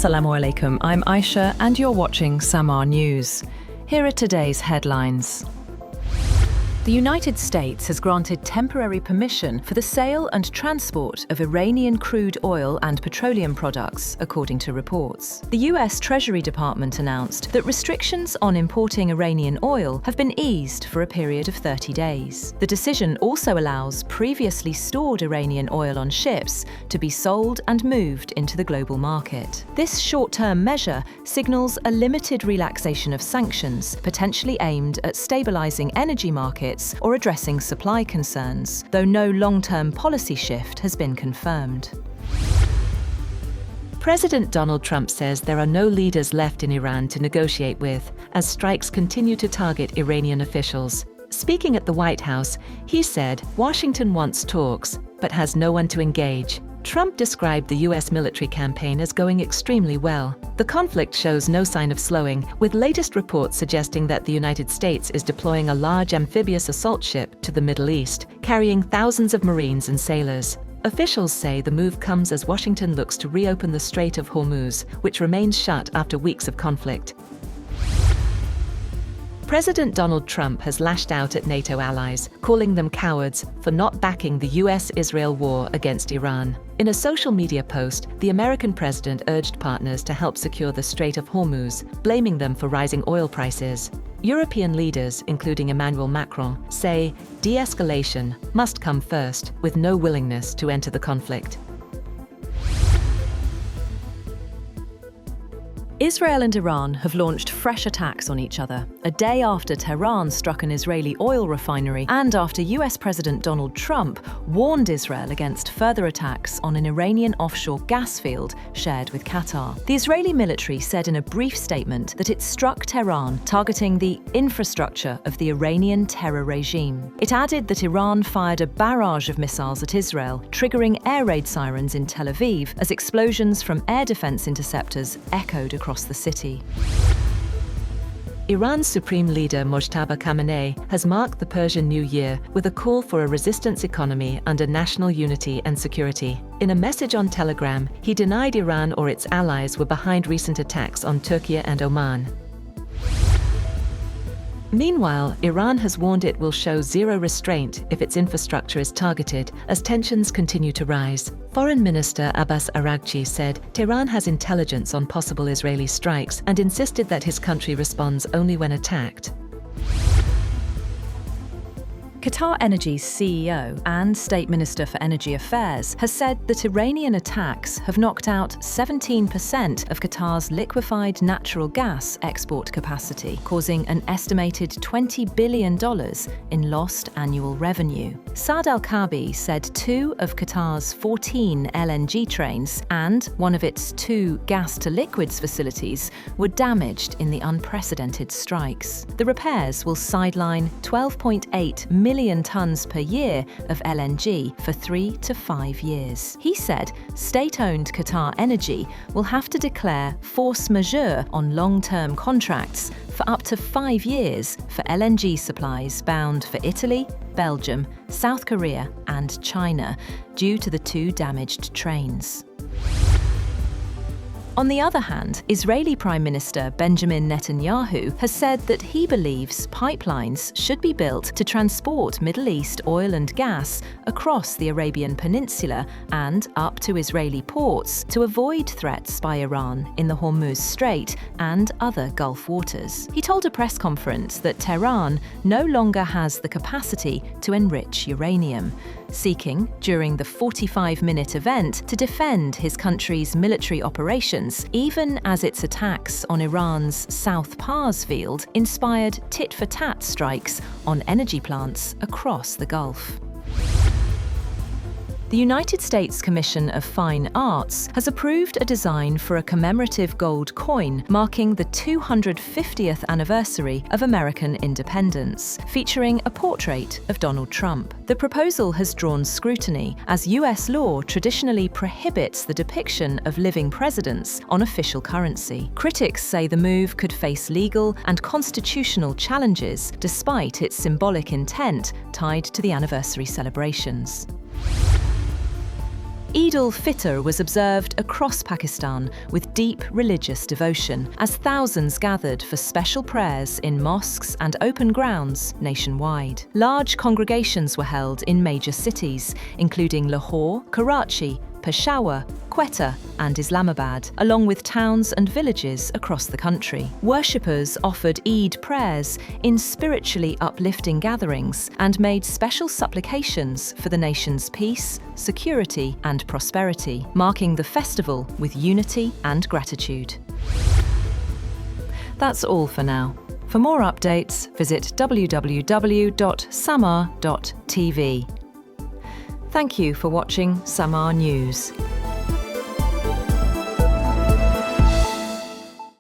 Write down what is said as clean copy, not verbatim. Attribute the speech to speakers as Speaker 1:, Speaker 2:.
Speaker 1: Assalamu alaikum, I'm Aisha and you're watching Samaa News. Here are today's headlines. The United States has granted temporary permission for the sale and transport of Iranian crude oil and petroleum products, according to reports. The US Treasury Department announced that restrictions on importing Iranian oil have been eased for a period of 30 days. The decision also allows previously stored Iranian oil on ships to be sold and moved into the global market. This short-term measure signals a limited relaxation of sanctions, potentially aimed at stabilizing energy markets or addressing supply concerns, though no long-term policy shift has been confirmed.
Speaker 2: President Donald Trump says there are no leaders left in Iran to negotiate with, as strikes continue to target Iranian officials. Speaking at the White House, he said Washington wants talks, but has no one to engage. Trump described the US military campaign as going extremely well. The conflict shows no sign of slowing, with latest reports suggesting that the United States is deploying a large amphibious assault ship to the Middle East, carrying thousands of Marines and sailors. Officials say the move comes as Washington looks to reopen the Strait of Hormuz, which remains shut after weeks of conflict. President Donald Trump has lashed out at NATO allies, calling them cowards for not backing the US-Israel war against Iran. In a social media post, the American president urged partners to help secure the Strait of Hormuz, blaming them for rising oil prices. European leaders, including Emmanuel Macron, say de-escalation must come first, with no willingness to enter the conflict.
Speaker 1: Israel and Iran have launched fresh attacks on each other, a day after Tehran struck an Israeli oil refinery and after US President Donald Trump warned Israel against further attacks on an Iranian offshore gas field shared with Qatar. The Israeli military said in a brief statement that it struck Tehran, targeting the infrastructure of the Iranian terror regime. It added that Iran fired a barrage of missiles at Israel, triggering air raid sirens in Tel Aviv as explosions from air defense interceptors echoed across the city.
Speaker 2: Iran's supreme leader Mojtaba Khamenei has marked the Persian New Year with a call for a resistance economy under national unity and security. In a message on Telegram, he denied Iran or its allies were behind recent attacks on Turkey and Oman. Meanwhile, Iran has warned it will show zero restraint if its infrastructure is targeted as tensions continue to rise. Foreign Minister Abbas Araghchi said Tehran has intelligence on possible Israeli strikes and insisted that his country responds only when attacked.
Speaker 1: Qatar Energy's CEO and State Minister for Energy Affairs has said that Iranian attacks have knocked out 17% of Qatar's liquefied natural gas export capacity, causing an estimated $20 billion in lost annual revenue. Saad Al-Kaabi said 2 of Qatar's 14 LNG trains and one of its 2 gas-to-liquids facilities were damaged in the unprecedented strikes. The repairs will sideline 12.8 million tons per year of LNG for 3 to 5 years. He said state-owned Qatar Energy will have to declare force majeure on long-term contracts for up to 5 years for LNG supplies bound for Italy, Belgium, South Korea and China due to the 2 damaged trains. On the other hand, Israeli Prime Minister Benjamin Netanyahu has said that he believes pipelines should be built to transport Middle East oil and gas across the Arabian Peninsula and up to Israeli ports to avoid threats by Iran in the Hormuz Strait and other Gulf waters. He told a press conference that Tehran no longer has the capacity to enrich uranium, seeking, during the 45-minute event, to defend his country's military operations, even as its attacks on Iran's South Pars field inspired tit-for-tat strikes on energy plants across the Gulf. The United States Commission of Fine Arts has approved a design for a commemorative gold coin marking the 250th anniversary of American independence, featuring a portrait of Donald Trump. The proposal has drawn scrutiny, as US law traditionally prohibits the depiction of living presidents on official currency. Critics say the move could face legal and constitutional challenges, despite its symbolic intent tied to the anniversary celebrations. Eid al-Fitr was observed across Pakistan with deep religious devotion as thousands gathered for special prayers in mosques and open grounds nationwide. Large congregations were held in major cities, including Lahore, Karachi, Peshawar, Quetta and Islamabad, along with towns and villages across the country. Worshippers offered Eid prayers in spiritually uplifting gatherings and made special supplications for the nation's peace, security and prosperity, marking the festival with unity and gratitude. That's all for now. For more updates, visit www.samaa.tv. Thank you for watching Samaa News.